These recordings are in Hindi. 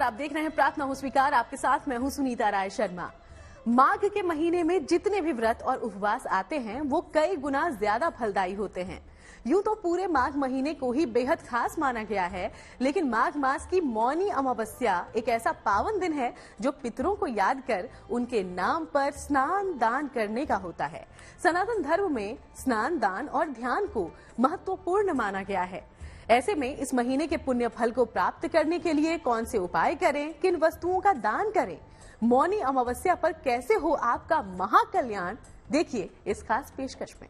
नमस्कार, आप देख रहे हैं प्रार्थना हो स्वीकार। आपके साथ मैं हूं सुनीता राय शर्मा। माघ के महीने में जितने भी व्रत और उपवास आते हैं वो कई गुना ज्यादा फलदायी होते हैं। यूं तो पूरे माघ महीने को ही बेहद खास माना गया है, लेकिन माघ मास की मौनी अमावस्या एक ऐसा पावन दिन है जो पितरों को याद कर उनके नाम पर स्नान दान करने का होता है। सनातन धर्म में स्नान दान और ध्यान को महत्वपूर्ण माना गया है। ऐसे में इस महीने के पुण्य फल को प्राप्त करने के लिए कौन से उपाय करें, किन वस्तुओं का दान करें, मौनी अमावस्या पर कैसे हो आपका महाकल्याण, देखिए इस खास पेशकश में।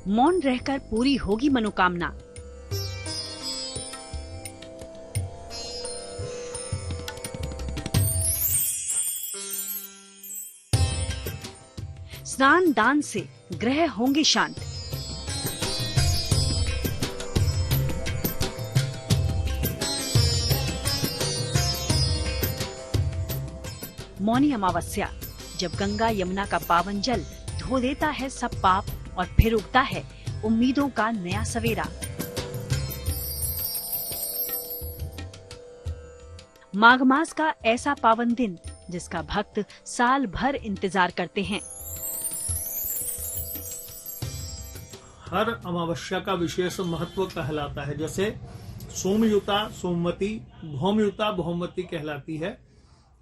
मौन रहकर पूरी होगी मनोकामना। स्नान दान से ग्रह होंगे शांत। मौनी अमावस्या, जब गंगा यमुना का पावन जल धो देता है सब पाप और फिर उगता है उम्मीदों का नया सवेरा। माघ मास का ऐसा पावन दिन जिसका भक्त साल भर इंतजार करते हैं। हर अमावस्या का विशेष महत्व कहलाता है। जैसे सोमयुता सोमवती, भौमयुता भौमवती कहलाती है,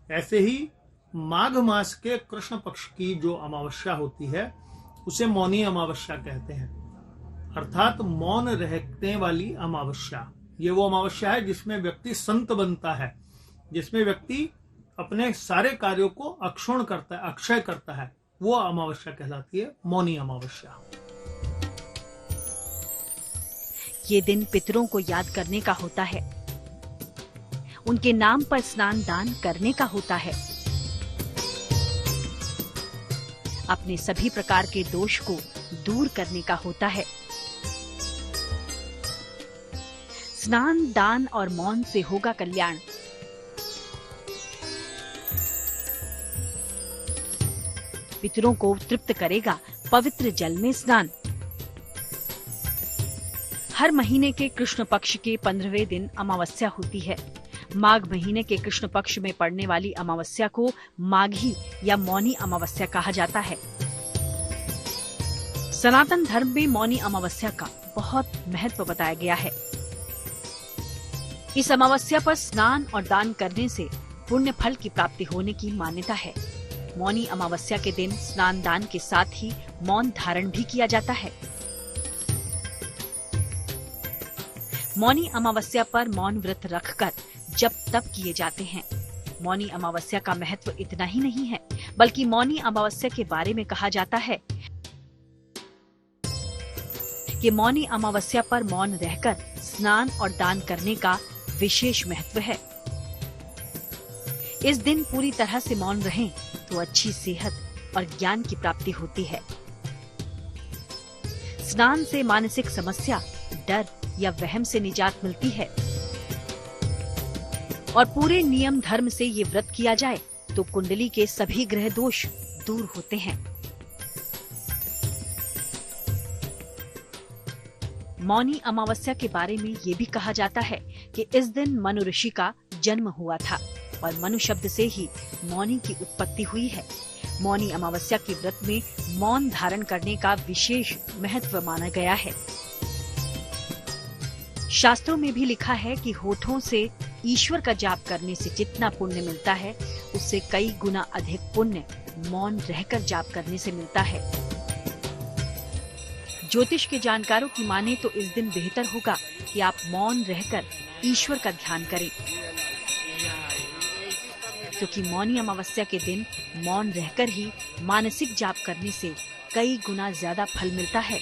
ऐसे ही माघ मास के कृष्ण पक्ष की जो अमावस्या होती है उसे मौनी अमावस्या कहते हैं, अर्थात मौन रहने वाली अमावस्या। ये वो अमावस्या है जिसमें व्यक्ति संत बनता है, जिसमें व्यक्ति अपने सारे कार्यों को अक्षुण्ण करता है, अक्षय करता है, वो अमावस्या कहलाती है मौनी अमावस्या। ये दिन पितरों को याद करने का होता है, उनके नाम पर स्नान दान करने का होता है, अपने सभी प्रकार के दोष को दूर करने का होता है। स्नान दान और मौन से होगा कल्याण। पितरों को तृप्त करेगा पवित्र जल में स्नान। हर महीने के कृष्ण पक्ष के 15वें दिन अमावस्या होती है। माघ महीने के कृष्ण पक्ष में पड़ने वाली अमावस्या को माघी या मौनी अमावस्या कहा जाता है। सनातन धर्म में मौनी अमावस्या का बहुत महत्व बताया गया है। इस अमावस्या पर स्नान और दान करने से पुण्य फल की प्राप्ति होने की मान्यता है। मौनी अमावस्या के दिन स्नान दान के साथ ही मौन धारण भी किया जाता है। मौनी अमावस्या पर मौन व्रत रखकर जप तप किए जाते हैं। मौनी अमावस्या का महत्व इतना ही नहीं है, बल्कि मौनी अमावस्या के बारे में कहा जाता है कि मौनी अमावस्या पर मौन रहकर स्नान और दान करने का विशेष महत्व है। इस दिन पूरी तरह से मौन रहें तो अच्छी सेहत और ज्ञान की प्राप्ति होती है। स्नान से मानसिक समस्या, डर या वहम से निजात मिलती है और पूरे नियम धर्म से ये व्रत किया जाए तो कुंडली के सभी ग्रह दोष दूर होते हैं। मौनी अमावस्या के बारे में ये भी कहा जाता है कि इस दिन मनु ऋषि का जन्म हुआ था और मनु शब्द से ही मौनी की उत्पत्ति हुई है। मौनी अमावस्या के व्रत में मौन धारण करने का विशेष महत्व माना गया है। शास्त्रों में भी लिखा है कि होठों से ईश्वर का जाप करने से जितना पुण्य मिलता है उससे कई गुना अधिक पुण्य मौन रहकर जाप करने से मिलता है। ज्योतिष के जानकारों की माने तो इस दिन बेहतर होगा कि आप मौन रहकर ईश्वर का ध्यान करें, क्योंकि मौनी अमावस्या के दिन मौन रहकर ही मानसिक जाप करने से कई गुना ज्यादा फल मिलता है।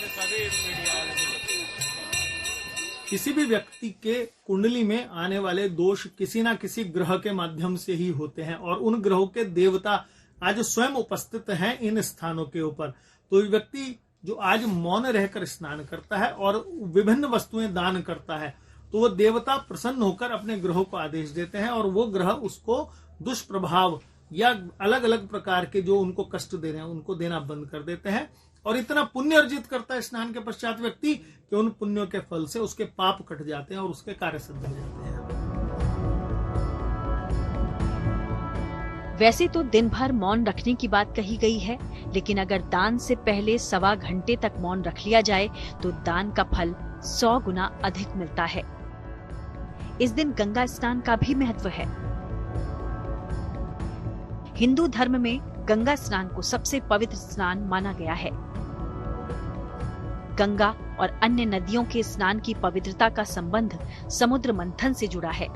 किसी भी व्यक्ति के कुंडली में आने वाले दोष किसी न किसी ग्रह के माध्यम से ही होते हैं और उन ग्रहों के देवता आज स्वयं उपस्थित हैं इन स्थानों के ऊपर। तो व्यक्ति जो आज मौन रहकर स्नान करता है और विभिन्न वस्तुएं दान करता है, तो वो देवता प्रसन्न होकर अपने ग्रहों को आदेश देते हैं और वो ग्रह उसको दुष्प्रभाव या अलग अलग प्रकार के जो उनको कष्ट दे रहे हैं उनको देना बंद कर देते हैं। और इतना पुण्य अर्जित करता है स्नान के पश्चात व्यक्ति कि उन पुण्यों के फल से उसके पाप कट जाते हैं और उसके कार्य सिद्ध हो जाते हैं। वैसे तो दिन भर मौन रखने की बात कही गई है, लेकिन अगर दान से पहले 1.25 घंटे तक मौन रख लिया जाए तो दान का फल 100 गुना अधिक मिलता है। इस दिन गंगा स्नान का भी महत्व है। हिंदू धर्म में गंगा स्नान को सबसे पवित्र स्नान माना गया है। गंगा और अन्य नदियों के स्नान की पवित्रता का संबंध समुद्र मंथन से जुड़ा है।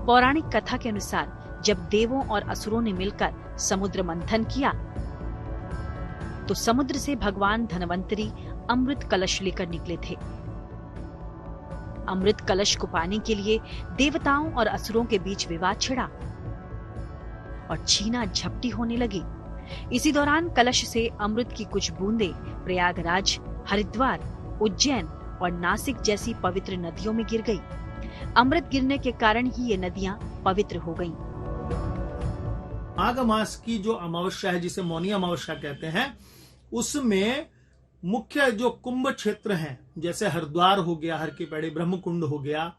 पौराणिक कथा के अनुसार जब देवों और असुरों ने मिलकर समुद्र मंथन किया तो समुद्र से भगवान धनवंतरी अमृत कलश लेकर निकले थे। अमृत कलश को पाने के लिए देवताओं और असुरों के बीच विवाद छिड़ा और छीना झपटी होने लगी। इसी दौरान कलश से अमृत की कुछ बूंदें प्रयागराज, हरिद्वार, उज्जैन और नासिक जैसी पवित्र नदियों में गिर गई। अमृत गिरने के कारण ही ये नदियां पवित्र हो गईं। माघ मास की जो अमावस्या है, जिसे मौनी अमावस्या कहते हैं, उसमें मुख्य जो कुंभ क्षेत्र हैं, जैसे हरिद्वार हो गया, हर की पैड़ी ब्रह्मकुंड हो गया,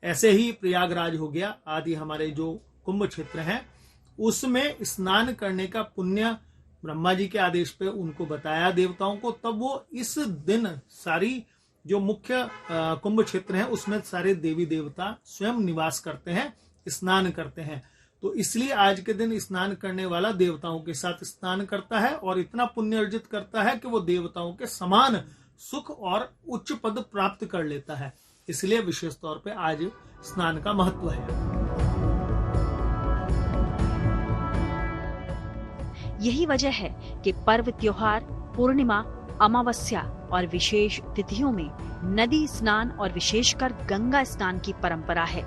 ऐसे ही प्रयागराज हो गया आदि हमारे जो कुंभ क्षेत्र हैं, उसमें स्नान करने का पुण्य ब्रह्मा जी के आदेश पे उनको बताया देवताओं को। तब वो इस दिन सारी जो मुख्य कुंभ क्षेत्र है उसमें सारे देवी देवता स्वयं निवास करते हैं, स्नान करते हैं। तो इसलिए आज के दिन स्नान करने वाला देवताओं के साथ स्नान करता है और इतना पुण्य अर्जित करता है कि वो देवताओं के समान सुख और उच्च पद प्राप्त कर लेता है। इसलिए विशेष तौर पे आज स्नान का महत्व है। यही वजह है कि पर्व, त्योहार, पूर्णिमा, अमावस्या और विशेष तिथियों में नदी स्नान और विशेषकर गंगा स्नान की परंपरा है।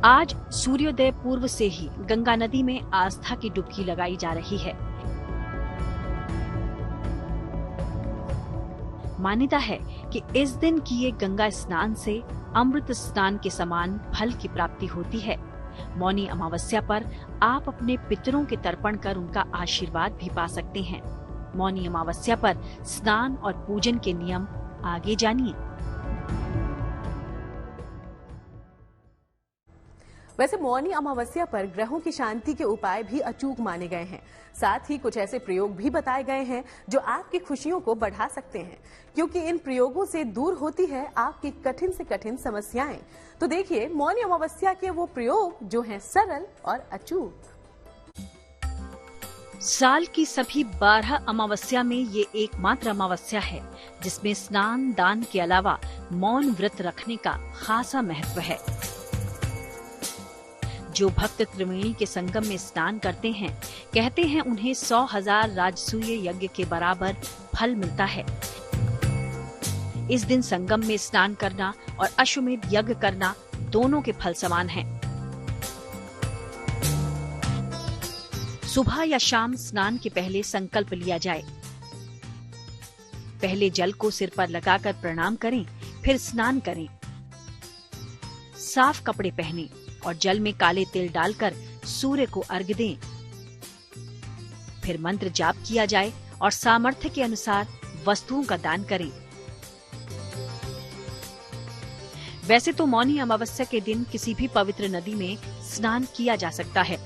आज सूर्योदय पूर्व से ही गंगा नदी में आस्था की डुबकी लगाई जा रही है। मान्यता है कि इस दिन किए गंगा स्नान से अमृत स्नान के समान फल की प्राप्ति होती है। मौनी अमावस्या पर आप अपने पितरों के तर्पण कर उनका आशीर्वाद भी पा सकते हैं। मौनी अमावस्या पर स्नान और पूजन के नियम आगे जानिए। वैसे मौनी अमावस्या पर ग्रहों की शांति के उपाय भी अचूक माने गए हैं। साथ ही कुछ ऐसे प्रयोग भी बताए गए हैं जो आपकी खुशियों को बढ़ा सकते हैं, क्योंकि इन प्रयोगों से दूर होती है आपकी कठिन से कठिन समस्याएं। तो देखिए मौनी अमावस्या के वो प्रयोग जो हैं सरल और अचूक। साल की सभी 12 अमावस्या में ये एकमात्र अमावस्या है जिसमें स्नान दान के अलावा मौन व्रत रखने का खासा महत्व है। जो भक्त त्रिवेणी के संगम में स्नान करते हैं, कहते हैं उन्हें 100,000 राजसूय यज्ञ के बराबर फल मिलता है। इस दिन संगम में स्नान करना और अश्वमेध यज्ञ करना दोनों के फल समान हैं। सुबह या शाम स्नान के पहले संकल्प लिया जाए। पहले जल को सिर पर लगाकर प्रणाम करें, फिर स्नान करें। साफ कपड़े पहनें और जल में काले तिल डालकर सूर्य को अर्घ्य दें। फिर मंत्र जाप किया जाए और सामर्थ्य के अनुसार वस्तुओं का दान करें। वैसे तो मौनी अमावस्या के दिन किसी भी पवित्र नदी में स्नान किया जा सकता है,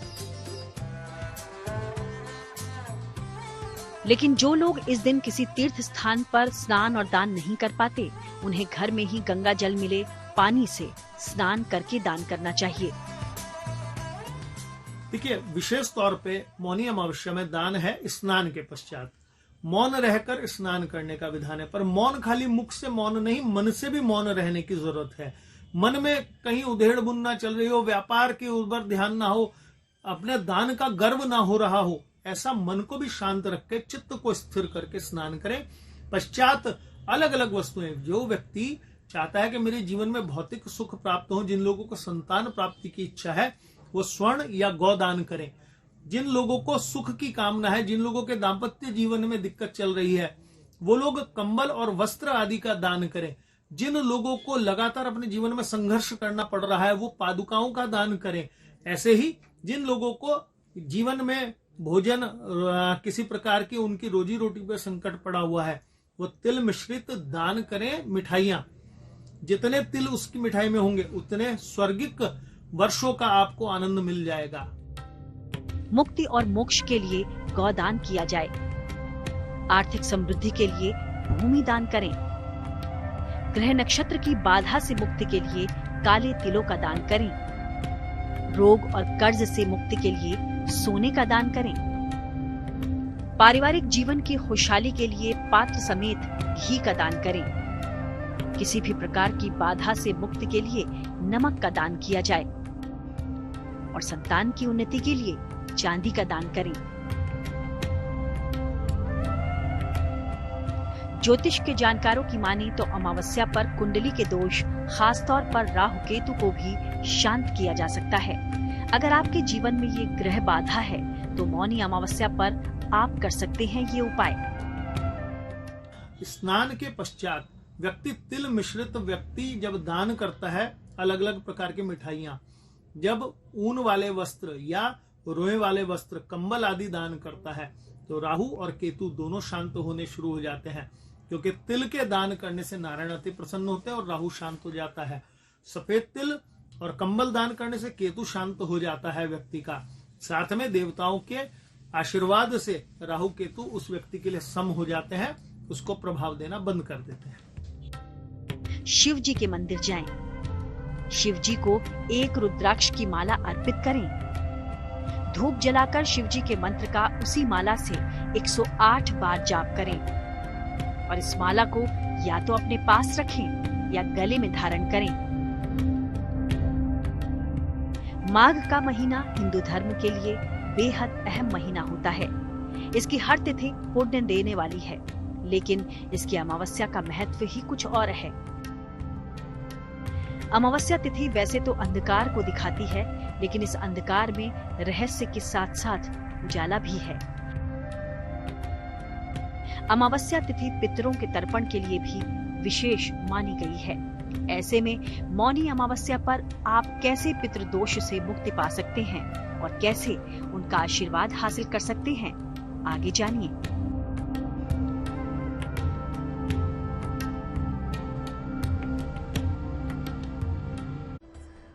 लेकिन जो लोग इस दिन किसी तीर्थ स्थान पर स्नान और दान नहीं कर पाते, उन्हें घर में ही गंगा जल मिले पानी से स्नान करके दान करना चाहिए। देखिए विशेष तौर पे मौनी अमावस्या में दान है स्नान के पश्चात। मौन रहकर स्नान करने का विधान है, पर मौन खाली मुख से मौन नहीं, मन से भी मौन रहने की जरूरत है। मन में कहीं उधेड़ बुन चल रही हो, व्यापार के ऊपर ध्यान ना हो, अपने दान का गर्व ना हो रहा हो, ऐसा मन को भी शांत रख के चित्त को स्थिर करके स्नान करें। पश्चात अलग अलग वस्तुएं जो व्यक्ति चाहता है कि मेरे जीवन में भौतिक सुख प्राप्त हो, जिन लोगों को संतान प्राप्ति की इच्छा है वो स्वर्ण या गौदान करें। जिन लोगों को सुख की कामना है, जिन लोगों के दाम्पत्य जीवन में दिक्कत चल रही है, वो लोग कंबल और वस्त्र आदि का दान करें। जिन लोगों को लगातार अपने जीवन में संघर्ष करना पड़ रहा है वो पादुकाओं का दान करें। ऐसे ही जिन लोगों को जीवन में भोजन किसी प्रकार की उनकी रोजी रोटी पर संकट पड़ा हुआ है वो तिल मिश्रित दान करें। मिठाइयां, जितने तिल उसकी मिठाई में होंगे उतने स्वर्गिक वर्षों का आपको आनंद मिल जाएगा। मुक्ति और मोक्ष के लिए गौदान किया जाए। आर्थिक समृद्धि के लिए भूमि दान करें। ग्रह नक्षत्र की बाधा से मुक्ति के लिए काले तिलों का दान करें। रोग और कर्ज से मुक्ति के लिए सोने का दान करें। पारिवारिक जीवन की खुशहाली के लिए पात्र समेत घी का दान करें। किसी भी प्रकार की बाधा से मुक्ति के लिए नमक का दान किया जाए और संतान की उन्नति के लिए चांदी का दान करें। ज्योतिष के जानकारों की माने तो अमावस्या पर कुंडली के दोष, खासतौर पर राहु केतु को भी शांत किया जा सकता है। अगर आपके जीवन में ये ग्रह बाधा है तो मौनी अमावस्या पर आप कर सकते हैं ये उपाय। स्नान के पश्चात व्यक्ति तिल मिश्रित व्यक्ति जब दान करता है अलग अलग प्रकार की मिठाइयां, जब ऊन वाले वस्त्र या रोए वाले वस्त्र, कंबल आदि दान करता है तो राहु और केतु दोनों शांत होने शुरू हो जाते हैं, क्योंकि तिल के दान करने से नारायण अति प्रसन्न होते हैं और राहु शांत हो जाता है। सफेद तिल और कंबल दान करने से केतु शांत हो जाता है व्यक्ति का। साथ में देवताओं के आशीर्वाद से राहु केतु उस व्यक्ति के लिए सम हो जाते हैं, उसको प्रभाव देना बंद कर देते हैं। शिव जी के मंदिर जाएं। शिव जी को एक रुद्राक्ष की माला अर्पित करें। धूप जलाकर शिव जी के मंत्र का उसी माला से 108 बार जाप करें और इस माला को या तो अपने पास रखें या गले में धारण करें। माघ का महीना हिंदू धर्म के लिए बेहद अहम महीना होता है। इसकी हर तिथि पुण्य देने वाली है, लेकिन इसकी अमावस्या का महत्व ही कुछ और है। अमावस्या तिथि वैसे तो अंधकार को दिखाती है, लेकिन इस अंधकार में रहस्य के साथ साथ उजाला भी है। अमावस्या तिथि पितरों के तर्पण के लिए भी विशेष मानी गई है। ऐसे में मौनी अमावस्या पर आप कैसे पितृदोष से मुक्ति पा सकते हैं और कैसे उनका आशीर्वाद हासिल कर सकते हैं, आगे जानिए।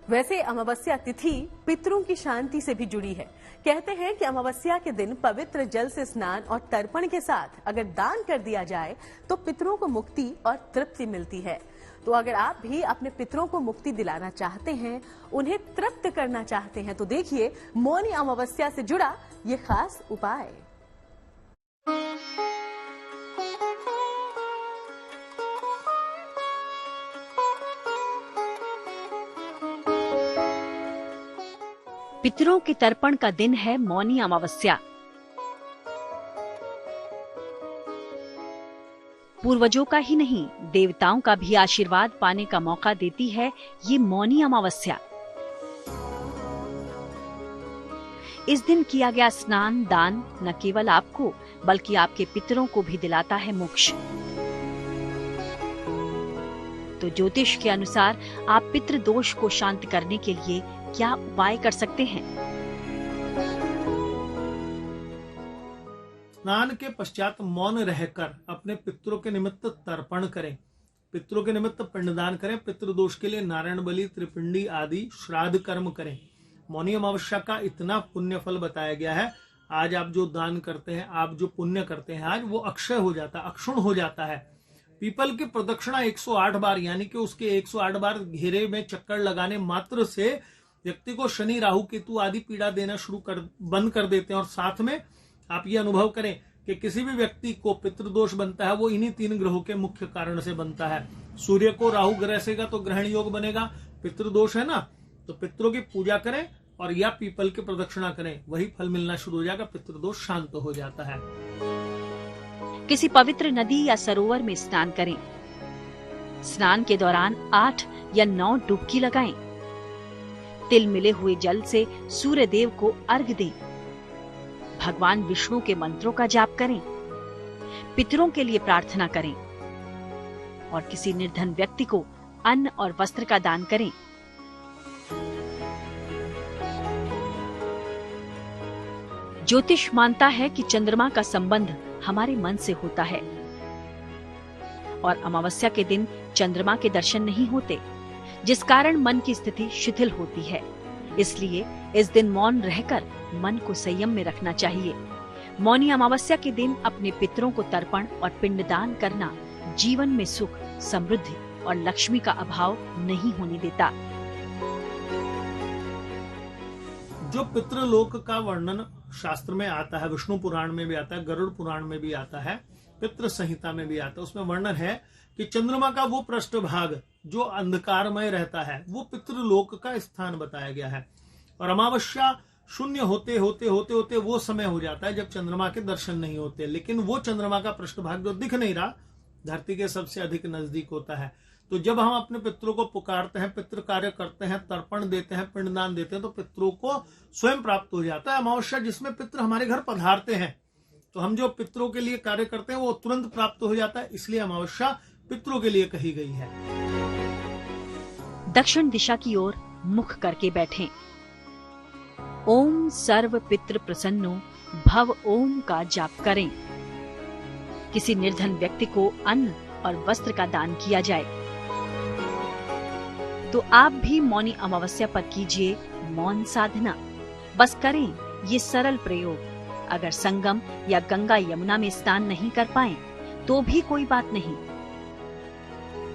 वैसे अमावस्या तिथि पितरों की शांति से भी जुड़ी है। कहते हैं कि अमावस्या के दिन पवित्र जल से स्नान और तर्पण के साथ अगर दान कर दिया जाए तो पितरों को मुक्ति और तृप्ति मिलती है। तो अगर आप भी अपने पितरों को मुक्ति दिलाना चाहते हैं, उन्हें तृप्त करना चाहते हैं, तो देखिए मौनी अमावस्या से जुड़ा ये खास उपाय। पितरों के तर्पण का दिन है मौनी अमावस्या। पूर्वजों का ही नहीं, देवताओं का भी आशीर्वाद पाने का मौका देती है ये मौनी अमावस्या। इस दिन किया गया स्नान दान न केवल आपको बल्कि आपके पितरों को भी दिलाता है मोक्ष। तो ज्योतिष के अनुसार आप पितृ दोष को शांत करने के लिए क्या उपाय कर सकते हैं? स्नान के पश्चात मौन रहकर अपने पितरों के निमित्त तर्पण करें, पितरों के निमित्त पिंडदान करें, पितृदोष के लिए नारायण बलि, त्रिपिंडी आदि श्राद्ध कर्म करें। मौनी अमावस्या का इतना पुण्य फल बताया गया है। आज आप जो दान करते हैं, आप जो पुण्य करते हैं, आज वो अक्षय हो जाता है, अक्षुण हो जाता है। पीपल की प्रदक्षिणा 108 बार यानी कि उसके 108 बार घेरे में चक्कर लगाने मात्र से व्यक्ति को शनि राहु केतु आदि पीड़ा देना बंद कर देते हैं। और साथ में आप ये अनुभव करें कि किसी भी व्यक्ति को पितृदोष बनता है वो इन्हीं 3 ग्रहों के मुख्य कारण से बनता है। सूर्य को राहु ग्रसेगा तो ग्रहण योग बनेगा, पितृदोष है ना, तो पितरों की पूजा करें और या पीपल की प्रदक्षिणा करें, वही फल मिलना शुरू हो जाएगा, पितृदोष शांत हो जाता है। किसी पवित्र नदी या सरोवर में स्नान करें। स्नान के दौरान 8 या 9 डुबकी लगाएं। तिल मिले हुए जल से सूर्य देव को अर्घ दें। भगवान विष्णु के मंत्रों का जाप करें। पितरों के लिए प्रार्थना करें और किसी निर्धन व्यक्ति को अन्न और वस्त्र का दान करें। ज्योतिष मानता है कि चंद्रमा का संबंध हमारे मन से होता है और अमावस्या के दिन चंद्रमा के दर्शन नहीं होते, जिस कारण मन की स्थिति शिथिल होती है। इसलिए इस दिन मौन रहकर मन को संयम में रखना चाहिए। मौनी अमावस्या के दिन अपने पितरों को तर्पण और पिंडदान करना जीवन में सुख, समृद्धि और लक्ष्मी का अभाव नहीं होने देता। जो पितृलोक का वर्णन शास्त्र में आता है, विष्णु पुराण में भी आता है, गरुड़ पुराण में भी आता है, पितृ संहिता में भी आता है, उसमें वर्णन है कि चंद्रमा का वो पृष्ठभाग जो अंधकारमय रहता है वो पितृलोक का स्थान बताया गया है। और अमावस्या शून्य होते होते होते होते वो समय हो जाता है जब चंद्रमा के दर्शन नहीं होते, लेकिन वो चंद्रमा का पृष्ठभाग जो दिख नहीं रहा धरती के सबसे अधिक नजदीक होता है। तो जब हम अपने पितरों को पुकारते हैं, पितृ कार्य करते हैं, तर्पण देते हैं, पिंडदान देते हैं, तो पितरों को स्वयं प्राप्त हो जाता है। अमावस्या जिसमें पितृ हमारे घर पधारते हैं, तो हम जो पितरों के लिए कार्य करते हैं वो तुरंत प्राप्त हो जाता है। इसलिए अमावस्या पितरों के लिए कही गई है। दक्षिण दिशा की ओर मुख करके बैठें। ओम सर्व पितृ प्रसन्नो भव ओम का जाप करें। किसी निर्धन व्यक्ति को अन्न और वस्त्र का दान किया जाए। तो आप भी मौनी अमावस्या पर कीजिए मौन साधना। बस करें ये सरल प्रयोग। अगर संगम या गंगा यमुना में स्नान नहीं कर पाए तो भी कोई बात नहीं।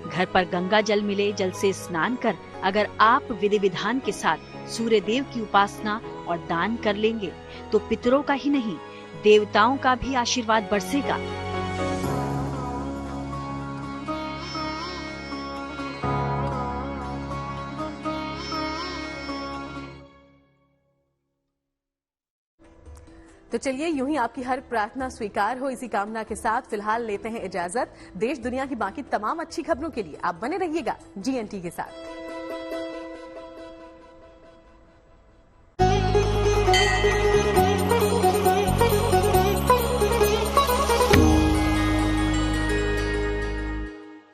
घर पर गंगा जल मिले जल से स्नान कर अगर आप विधि विधान के साथ सूर्य देव की उपासना और दान कर लेंगे तो पितरों का ही नहीं, देवताओं का भी आशीर्वाद बरसेगा। तो चलिए यूं ही आपकी हर प्रार्थना स्वीकार हो, इसी कामना के साथ फिलहाल लेते हैं इजाजत। देश दुनिया की बाकी तमाम अच्छी खबरों के लिए आप बने रहिएगा GNT के साथ।